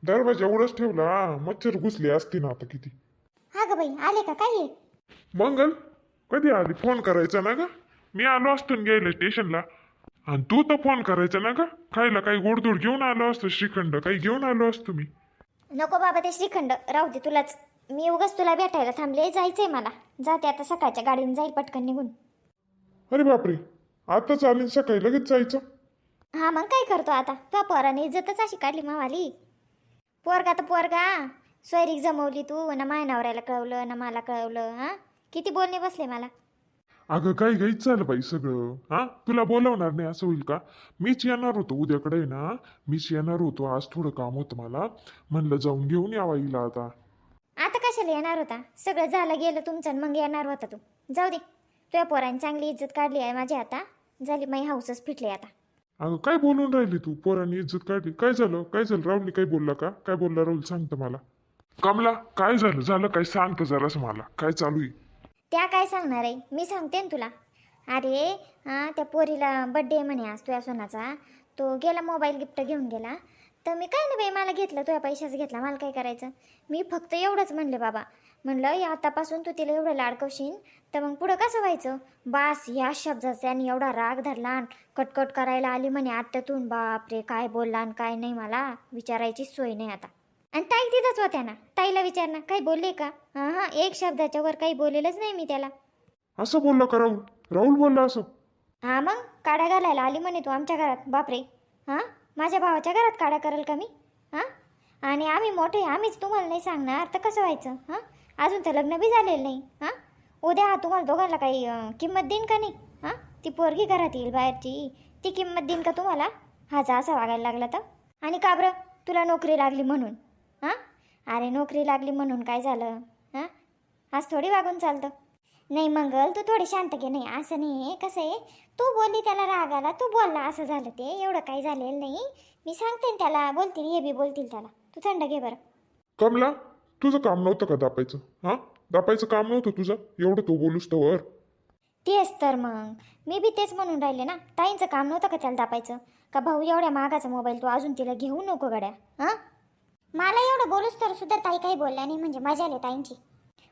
दरवाजा उघडच ठेवला, मच्छर घुसले असते ना आता किती. हा ग बाई, आले का काय? मंगल कधी आली? फोन करायचा ना ग. मी आलो असतो ना घ्यायला स्टेशनला. आणि तू तर फोन करायचा ना ग. खायला काही गोडधोड घेऊन आलो असतो, श्रीखंड काही घेऊन आलो असतो मी. नको बाबा, ते श्रीखंड राहू दे तुलाच. मी उगाच तुला भेटायला थांबले, जायचंय मला. जाते आता, सकाळच्या गाडीने जाईल पटकन निघून. अरे बापरे, आता चालेल सकाळी लगेच जायचं? हा मग काय करतो आता, तो पोराने इज्जतच अशी काढली मावाली. पोरगा तर पोरगा, सोयरीक जमवली तू ना, माय नवऱ्याला कळवलं ना मला कळवलं. हा किती बोलणे बसले मला. अगं काही घाईच झालं बाई सगळं. हा तुला बोलवणार नाही असं होईल का? मीच येणार होतो उद्याकडे ना. मीच येणार होतो, आज थोडं काम होतं मला. म्हणलं जाऊन घेऊन यावा हिला आता. आता कशाला येणार होता? सगळं झालं गेलं तुमचं आणि मग येणार होता तू. जाऊ दे, तुझ्या पोराने चांगली इज्जत काढली आहे माझी आता. झाली माझी हाऊसच फिटली आता. अगं काय बोलून राहिली तू? पोरांनी इज्जत काढली? काय झालं? काय झालं? राहुलनी काय बोलला का? काय बोलला राहुल? सांगतं मला. कमला काय झालं? झालं काय? सांगतं जरासं मला, काय चालू आहे? त्या काय सांगणार आहे, मी सांगते ना तुला. अरे त्या पोरीला बड्डे म्हणे आज तुझ्या सोनाचा. तो गेला मोबाईल गिफ्ट घेऊन गेला. तर मी काय नाही बाई, मला घेतलं तुझ्या पैशाच घेतला, मला काय करायचं. मी फक्त एवढंच म्हणले बाबा. म्हणलं या आतापासून तू तिला एवढं लाडकवशील तर मग पुढं कसं व्हायचं. बास या शब्दाचा त्याने एवढा राग धरला आणि कटकट करायला आली म्हणे आत्यातून. बापरे काय बोलला आणि काय नाही, मला विचारायची सोय नाही आता. आणि ताई तिथंच होत्या ना, ताईला विचार ना काही बोलले का. हां हां, एक शब्दाच्या वर काही बोललेलंच नाही मी त्याला. असं बोलला का राहुल? राहुल बोलला असं? हां मग काड्या घालायला आली म्हणे तू आमच्या घरात. बापरे, हां माझ्या भावाच्या घरात काड्या करेल का मी? हां आणि आम्ही मोठे, आम्हीच तुम्हाला नाही सांगणार तर कसं व्हायचं. हां अजून तर लग्न बी झालेलं नाही. हां उद्या तुम्हाला दोघांना काही किंमत देईन का नाही? हां ती पोरगी घरात येईल बाहेरची, ती किंमत देईन का तुम्हाला? हा जा असं वागायला लागला तर. आणि का बरं? तुला नोकरी लागली म्हणून. हां अरे नोकरी लागली म्हणून काय झालं? हां आज थोडी वागून चालतं. नाही मंगल, तू थोडी शांत घे. नाही असं नाही, कसं आहे, तू बोलली त्याला राग आला, तू बोलला असं झालं, ते एवढं काही झालेलं नाही. मी सांगते ना त्याला, बोलतील हे बी बोलतील त्याला. तू थंड घे बरं. कमला तुझं काम नव्हतं का दापायचं? हा दापायचं काम नव्हतं तुझं? एवढं तू बोलूस तर वर. तेच तर मग मी बी तेच म्हणून राहिले ना. ताईंचं काम नव्हतं का त्याला दापायचं? का भाऊ एवढ्या महागाचा मोबाईल तू अजून तिला घेऊ नको गड्या. हां मला एवढं बोलूस तर सुद्धा ताई काही बोलल्या नाही, म्हणजे मजा आली ताईंची.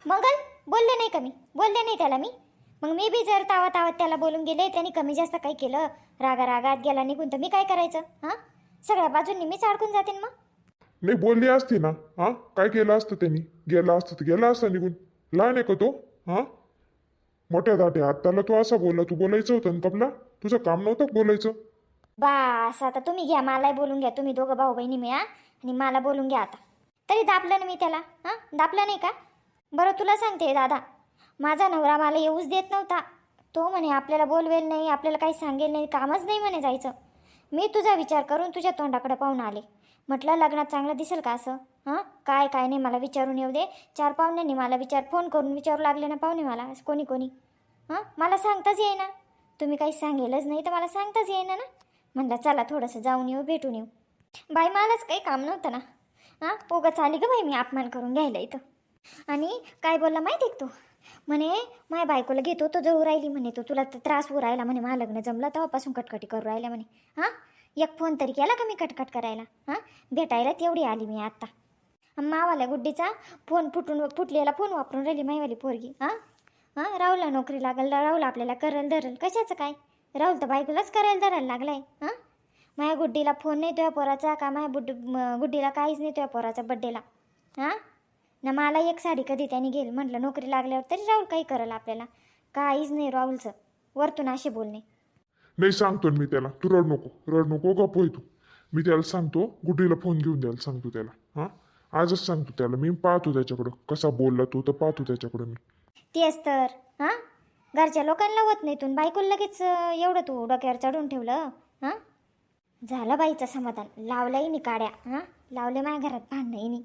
मंगल बोलले नाही का मी? बोलले नाही त्याला मी. मग मी बी जर तावत तावत त्याला बोलून गेले, त्यांनी कमी जास्त काही केलं, रागा रागात गेला निघून, तर मी काय करायचं? हां सगळ्या बाजूंनी मीच अडकून जाते ना मग. नाही बोलली असती ना. हा काय केलं असतं त्यांनी? गेला असतं तर गेला असता निघून. लहान आहे का तो? हा मोठ्या दाटे हात त्याला तू असं बोलला? तू बोलायचं होतं ना कमला, तुझं काम नव्हतं का बोलायचं? बास आता तुम्ही घ्या, मलाही बोलून घ्या तुम्ही दोघं भाऊ बहिणी मिळा आणि मला बोलून घ्या आता. तरी दापलं ना मी त्याला. हां दापलं नाही का? बरं तुला सांगते दादा, माझा नवरा मला येऊच देत नव्हता. तो म्हणे आपल्याला बोलवेल नाही, आपल्याला काही सांगेल नाही, कामच नाही म्हणे जायचं. मी तुझा विचार करून तुझ्या तोंडाकडे पाहून आले. म्हटलं लग्नात चांगलं दिसेल का असं? हां काय काय नाही मला विचारून येऊ दे. चार पाहुण्यांनी मला फोन करून विचारू लागले ना पाहुणे मला, कोणी कोणी. हां मला सांगताच येईना. तुम्ही काही सांगेलच नाही तर मला सांगताच येईना ना. म्हणलं चला थोडंसं जाऊन येऊ, भेटून येऊ. बाई मलाच काही काम नव्हतं ना. हां उगाच आली ग बाई मी अपमान करून घ्यायला इथं. आणि काय बोलला माहिती आहे तू? म्हणे माझ्या बायकोला घेतो तो जळू राहिली म्हणे, तो तुला तर त्रास होऊ राहिला म्हणे, मला लग्न जमलं तेव्हापासून कटकटी करू राहिल्या म्हणे. हां एक फोन तरी केला का मी कटकट करायला? हां भेटायला तेवढी आली मी आत्ता. मावाल्या गुड्डीचा फोन फुटलेला फोन वापरून राहिली माईवाली पोरगी. हां हां राहुलला नोकरी लागल, राहुल आपल्याला करेल धरेल, कशाचं काय? राहुल तर बायकोलाच करायला धरायला लागलाय. हां माझ्या गुड्डीला फोन नाही तुझ्या पोराचा, का माझ्या गुड्डीला काहीच नाही तुझ्या पोराचा बड्डेला. हां ना मला एक साडी कधी त्याने घेईल. म्हटलं नोकरी लागल्यावर तरी राहुल काही करेल आपल्याला. काहीच नाही राहुलचं, वरतून असे बोलणे. नाही सांगतो ना मी त्याला. तू रड नको, रड नको, गप्प होय तू. मी त्याला सांगतो, गुड्डीला फोन घेऊन द्यायला सांगतो त्याला. हा आजच सांगतो त्याला. मी पाहतो त्याच्याकडं कसा बोलला तू, तर पाहतो त्याच्याकडं मी. तेच तर. हां घरच्या लोकांना होत नाही, तू बायकोला लगेच एवढं तू डोक्यावर चढून ठेवलं. हां झालं बाईचं समाधान. लावलंय मी काड्या. हां लावले माझ्या घरात भांडणं.